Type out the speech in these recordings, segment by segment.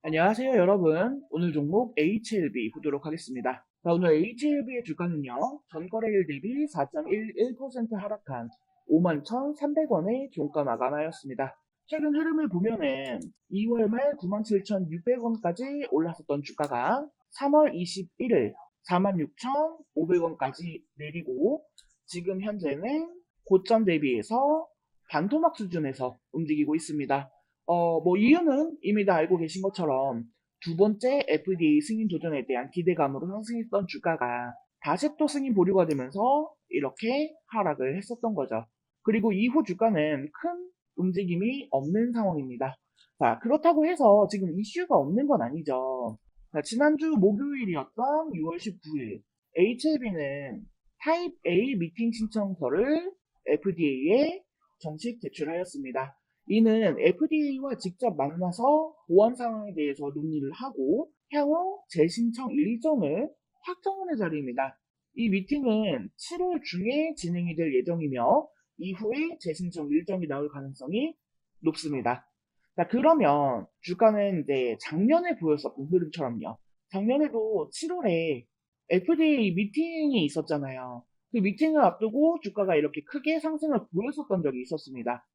안녕하세요, 여러분. 오늘 종목 HLB 보도록 하겠습니다. 자, 오늘 HLB의 주가는요, 전거래일 대비 4.11% 하락한 51,300원의 종가 마감하였습니다. 최근 흐름을 보면은 2월 말 97,600원까지 올랐었던 주가가 3월 21일 46,500원까지 내리고 지금 현재는 고점 대비해서 반토막 수준에서 움직이고 있습니다. 이유는 이미 다 알고 계신 것처럼 두 번째 FDA 승인 도전에 대한 기대감으로 상승했던 주가가 다시 또 승인 보류가 되면서 이렇게 하락을 했었던 거죠. 그리고 이후 주가는 큰 움직임이 없는 상황입니다. 자, 그렇다고 해서 지금 이슈가 없는 건 아니죠. 자, 지난주 목요일이었던 6월 19일, HLB는 타입 A 미팅 신청서를 FDA에 정식 제출하였습니다. 이는 FDA와 직접 만나서 보안 상황에 대해서 논의를 하고 향후 재신청 일정을 확정하는 자리입니다. 이 미팅은 7월 중에 진행이 될 예정이며 이후에 재신청 일정이 나올 가능성이 높습니다. 자, 그러면 주가는 이제 작년에 보였었던 흐름처럼요. 작년에도 7월에 FDA 미팅이 있었잖아요. 그 미팅을 앞두고 주가가 이렇게 크게 상승을 보였었던 적이 있었습니다.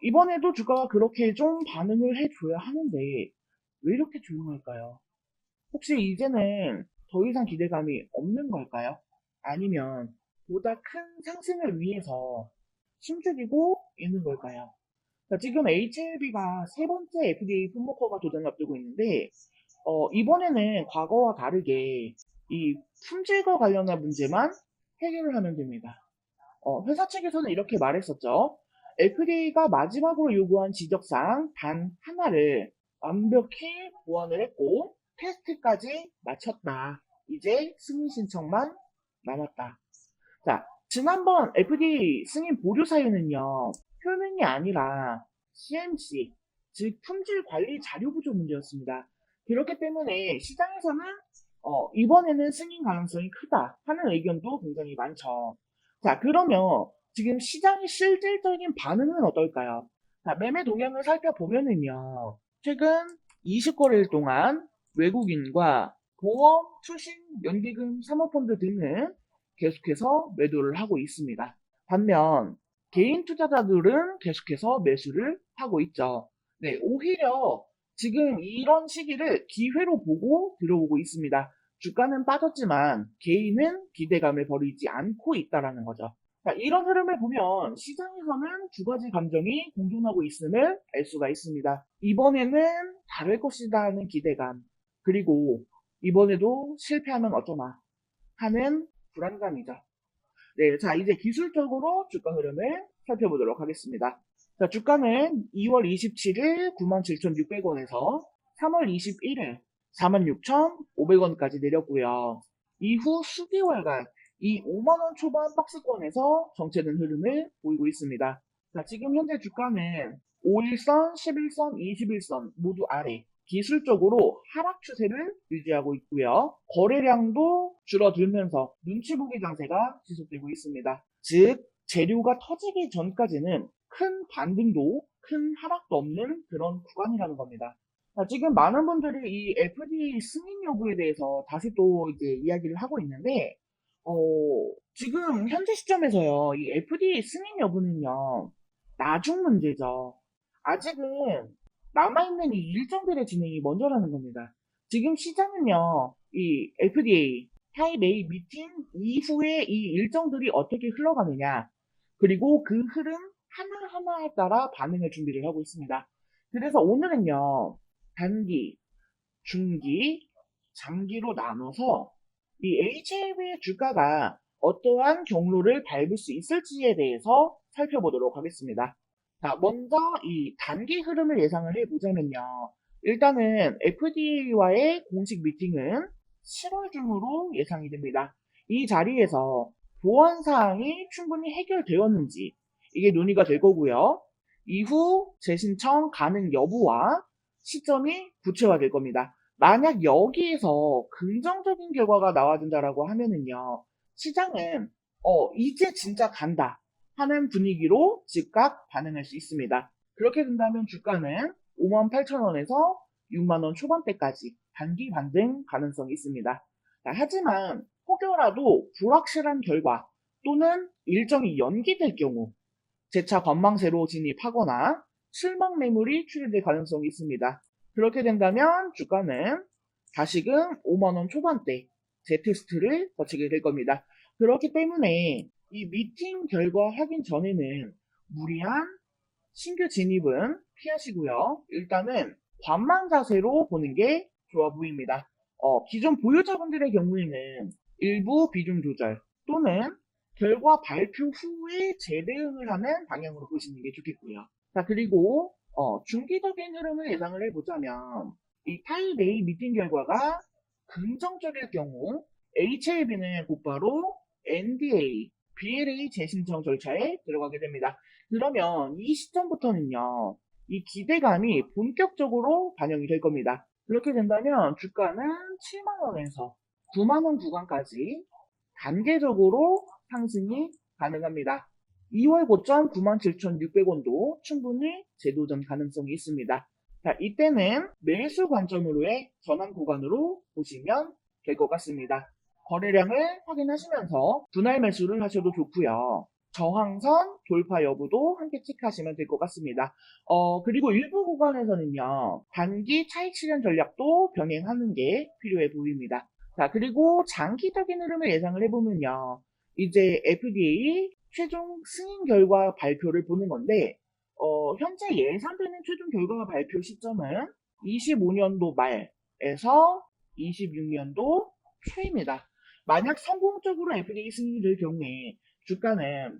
이번에도 주가가 그렇게 좀 반응을 해줘야 하는데, 왜 이렇게 조용할까요? 혹시 이제는 더 이상 기대감이 없는 걸까요? 아니면 보다 큰 상승을 위해서 숨죽이고 있는 걸까요? 자, 지금 HLB가 세 번째 FDA 품목허가 도전을 앞두고 있는데, 이번에는 과거와 다르게 이 품질과 관련한 문제만 해결을 하면 됩니다. 회사 측에서는 이렇게 말했었죠. FDA가 마지막으로 요구한 지적사항 단 하나를 완벽히 보완을 했고 테스트까지 마쳤다. 이제 승인 신청만 남았다. 자, 지난번 FDA 승인 보류 사유는요. 표명이 아니라 CMC, 즉 품질 관리 자료 부족 문제였습니다. 그렇기 때문에 시장에서는 이번에는 승인 가능성이 크다 하는 의견도 굉장히 많죠. 자, 그러면 지금 시장의 실질적인 반응은 어떨까요? 자, 매매 동향을 살펴보면은요. 최근 20거래일 동안 외국인과 보험, 투신, 연기금, 사모펀드 등은 계속해서 매도를 하고 있습니다. 반면 개인 투자자들은 계속해서 매수를 하고 있죠. 네, 오히려 지금 이런 시기를 기회로 보고 들어오고 있습니다. 주가는 빠졌지만 개인은 기대감을 버리지 않고 있다라는 거죠. 자, 이런 흐름을 보면 시장에서는 두 가지 감정이 공존하고 있음을 알 수가 있습니다. 이번에는 다를 것이다 하는 기대감, 그리고 이번에도 실패하면 어쩌나 하는 불안감이죠. 네, 자, 이제 기술적으로 주가 흐름을 살펴보도록 하겠습니다. 자, 주가는 2월 27일 97,600원에서 3월 21일 46,500원까지 내렸고요. 이후 수개월간 이 5만원 초반 박스권에서 정체된 흐름을 보이고 있습니다. 자, 지금 현재 주가는 5일선, 11선, 21선 모두 아래 기술적으로 하락 추세를 유지하고 있고요. 거래량도 줄어들면서 눈치 보기 장세가 지속되고 있습니다. 즉, 재료가 터지기 전까지는 큰 반등도 큰 하락도 없는 그런 구간이라는 겁니다. 자, 지금 많은 분들이 이 FDA 승인 여부에 대해서 다시 또 이제 이야기를 하고 있는데, 어, 지금 현재 시점에서요, 이 FDA 승인 여부는요, 나중 문제죠. 아직은 남아있는 이 일정들의 진행이 먼저라는 겁니다. 지금 시장은요, 이 FDA, 타입 A 미팅 이후에 이 일정들이 어떻게 흘러가느냐, 그리고 그 흐름 하나하나에 따라 반응을 준비를 하고 있습니다. 그래서 오늘은요, 단기, 중기, 장기로 나눠서 이 HLB의 주가가 어떠한 경로를 밟을 수 있을지에 대해서 살펴보도록 하겠습니다. 자, 먼저 이 단기 흐름을 예상을 해보자면요. 일단은 FDA와의 공식 미팅은 7월 중으로 예상이 됩니다. 이 자리에서 보안 사항이 충분히 해결되었는지 이게 논의가 될 거고요. 이후 재신청 가능 여부와 시점이 구체화될 겁니다. 만약 여기에서 긍정적인 결과가 나와준다라고 하면은요, 시장은 이제 진짜 간다 하는 분위기로 즉각 반응할 수 있습니다. 그렇게 된다면 주가는 58,000원에서 6만 원 초반대까지 단기 반등 가능성이 있습니다. 자, 하지만 혹여라도 불확실한 결과 또는 일정이 연기될 경우 재차 관망세로 진입하거나 실망 매물이 출현될 가능성이 있습니다. 그렇게 된다면 주가는 다시금 5만 원 초반대 재테스트를 거치게 될 겁니다. 그렇기 때문에 이 미팅 결과 확인 전에는 무리한 신규 진입은 피하시고요. 일단은 관망 자세로 보는 게 좋아 보입니다. 기존 보유자분들의 경우에는 일부 비중 조절 또는 결과 발표 후에 재대응을 하는 방향으로 보시는 게 좋겠고요. 자, 그리고 중기적인 흐름을 예상을 해보자면 이 타입 A 미팅 결과가 긍정적일 경우 HLB는 곧바로 NDA, BLA 재신청 절차에 들어가게 됩니다. 그러면 이 시점부터는요, 이 기대감이 본격적으로 반영이 될 겁니다. 그렇게 된다면 주가는 7만원에서 9만원 구간까지 단계적으로 상승이 가능합니다. 2월 고점 97,600원도 충분히 재도전 가능성이 있습니다. 자, 이때는 매수 관점으로의 전환 구간으로 보시면 될 것 같습니다. 거래량을 확인하시면서 분할 매수를 하셔도 좋고요. 저항선 돌파 여부도 함께 체크하시면 될 것 같습니다. 그리고 일부 구간에서는요, 단기 차익 실현 전략도 병행하는 게 필요해 보입니다. 자, 그리고 장기적인 흐름을 예상을 해보면요, 이제 FDA 최종 승인 결과 발표를 보는 건데, 현재 예상되는 최종 결과 발표 시점은 25년도 말에서 26년도 초입니다. 만약 성공적으로 FDA 승인이 될 경우에 주가는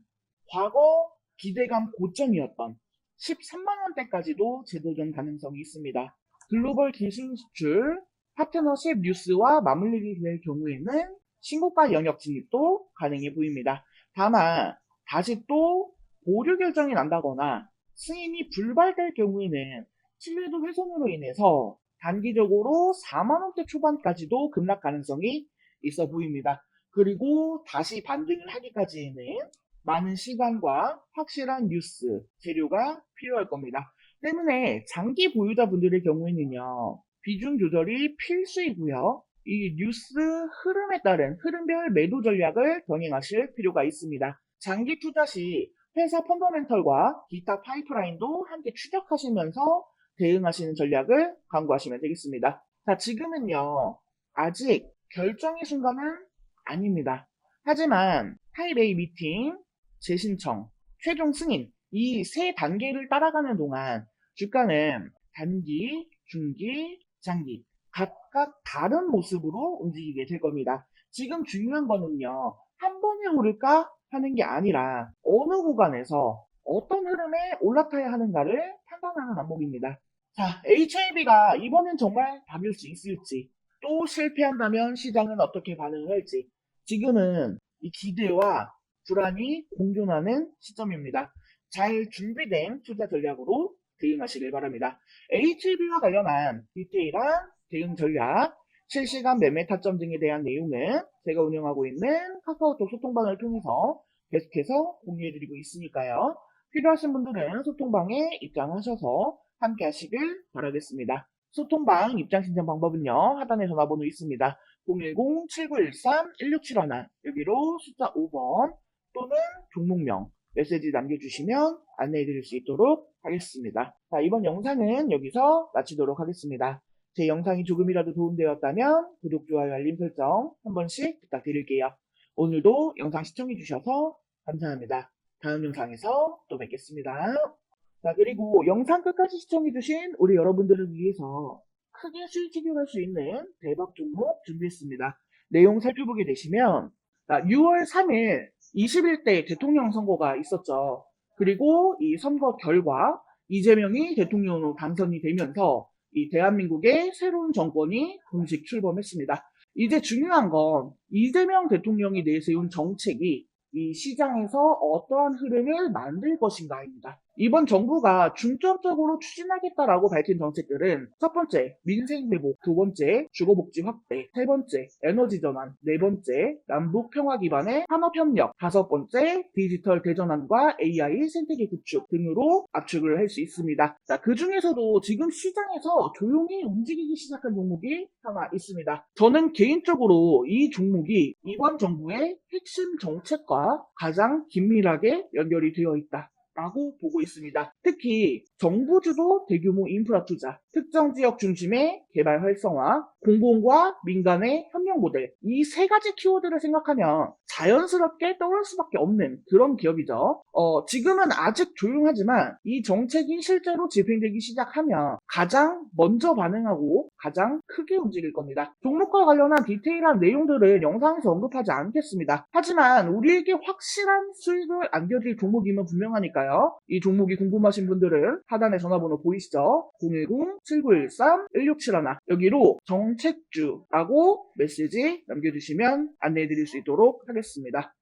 과거 기대감 고점이었던 13만원대까지도 재도전 가능성이 있습니다. 글로벌 기술 수출, 파트너십 뉴스와 맞물리게 될 경우에는 신고가 영역 진입도 가능해 보입니다. 다만 다시 또 보류 결정이 난다거나 승인이 불발될 경우에는 신뢰도 훼손으로 인해서 단기적으로 4만원대 초반까지도 급락 가능성이 있어 보입니다. 그리고 다시 반등을 하기까지는 많은 시간과 확실한 뉴스, 재료가 필요할 겁니다. 때문에 장기 보유자분들의 경우에는요, 비중 조절이 필수이고요. 이 뉴스 흐름에 따른 흐름별 매도 전략을 병행하실 필요가 있습니다. 장기 투자 시 회사 펀더멘털과 기타 파이프라인도 함께 추적하시면서 대응하시는 전략을 강구하시면 되겠습니다. 자, 지금은요, 아직 결정의 순간은 아닙니다. 하지만 타입 A 미팅, 재신청, 최종 승인 이 세 단계를 따라가는 동안 주가는 단기, 중기, 장기 각각 다른 모습으로 움직이게 될 겁니다. 지금 중요한 거는요, 한 번에 오를까 하는 게 아니라 어느 구간에서 어떤 흐름에 올라타야 하는가를 판단하는 항목입니다. 자, HLB가 이번엔 정말 답일 수 있을지, 또 실패한다면 시장은 어떻게 반응을 할지, 지금은 이 기대와 불안이 공존하는 시점입니다. 잘 준비된 투자 전략으로 대응하시길 바랍니다. HLB와 관련한 디테일한 대응 전략, 실시간 매매 타점 등에 대한 내용은 제가 운영하고 있는 카카오톡 소통방을 통해서 계속해서 공유해드리고 있으니까요. 필요하신 분들은 소통방에 입장하셔서 함께 하시길 바라겠습니다. 소통방 입장 신청 방법은요, 하단에 전화번호 있습니다. 010-7913-1671 여기로 숫자 5번 또는 종목명 메시지 남겨주시면 안내해드릴 수 있도록 하겠습니다. 자, 이번 영상은 여기서 마치도록 하겠습니다. 제 영상이 조금이라도 도움되었다면 구독, 좋아요, 알림 설정 한 번씩 부탁드릴게요. 오늘도 영상 시청해주셔서 감사합니다. 다음 영상에서 또 뵙겠습니다. 자, 그리고 영상 끝까지 시청해주신 우리 여러분들을 위해서 크게 수익 챙겨갈 수 있는 대박 종목 준비했습니다. 내용 살펴보게 되시면 6월 3일 21대 대통령 선거가 있었죠. 그리고 이 선거 결과 이재명이 대통령으로 당선이 되면서 이 대한민국의 새로운 정권이 공식 출범했습니다. 이제 중요한 건 이재명 대통령이 내세운 정책이 이 시장에서 어떠한 흐름을 만들 것인가입니다. 이번 정부가 중점적으로 추진하겠다라고 밝힌 정책들은 첫 번째, 민생회복, 두 번째, 주거복지 확대, 세 번째, 에너지 전환, 네 번째, 남북 평화 기반의 산업협력, 다섯 번째, 디지털 대전환과 AI 생태계 구축 등으로 압축을 할 수 있습니다. 자, 그 중에서도 지금 시장에서 조용히 움직이기 시작한 종목이 하나 있습니다. 저는 개인적으로 이 종목이 이번 정부의 핵심 정책과 가장 긴밀하게 연결이 되어 있다. 라고 보고 있습니다. 특히 정부 주도 대규모 인프라 투자, 특정 지역 중심의 개발 활성화, 공공과 민간의 협력 모델, 이 세 가지 키워드를 생각하면 자연스럽게 떠오를 수밖에 없는 그런 기업이죠. 지금은 아직 조용하지만 이 정책이 실제로 집행되기 시작하면 가장 먼저 반응하고 가장 크게 움직일 겁니다. 종목과 관련한 디테일한 내용들을 영상에서 언급하지 않겠습니다. 하지만 우리에게 확실한 수익을 안겨줄 종목이면 분명하니까요. 이 종목이 궁금하신 분들은 하단에 전화번호 보이시죠? 010-7913-1671 여기로 정책주라고 메시지 남겨주시면 안내해드릴 수 있도록 하겠습니다.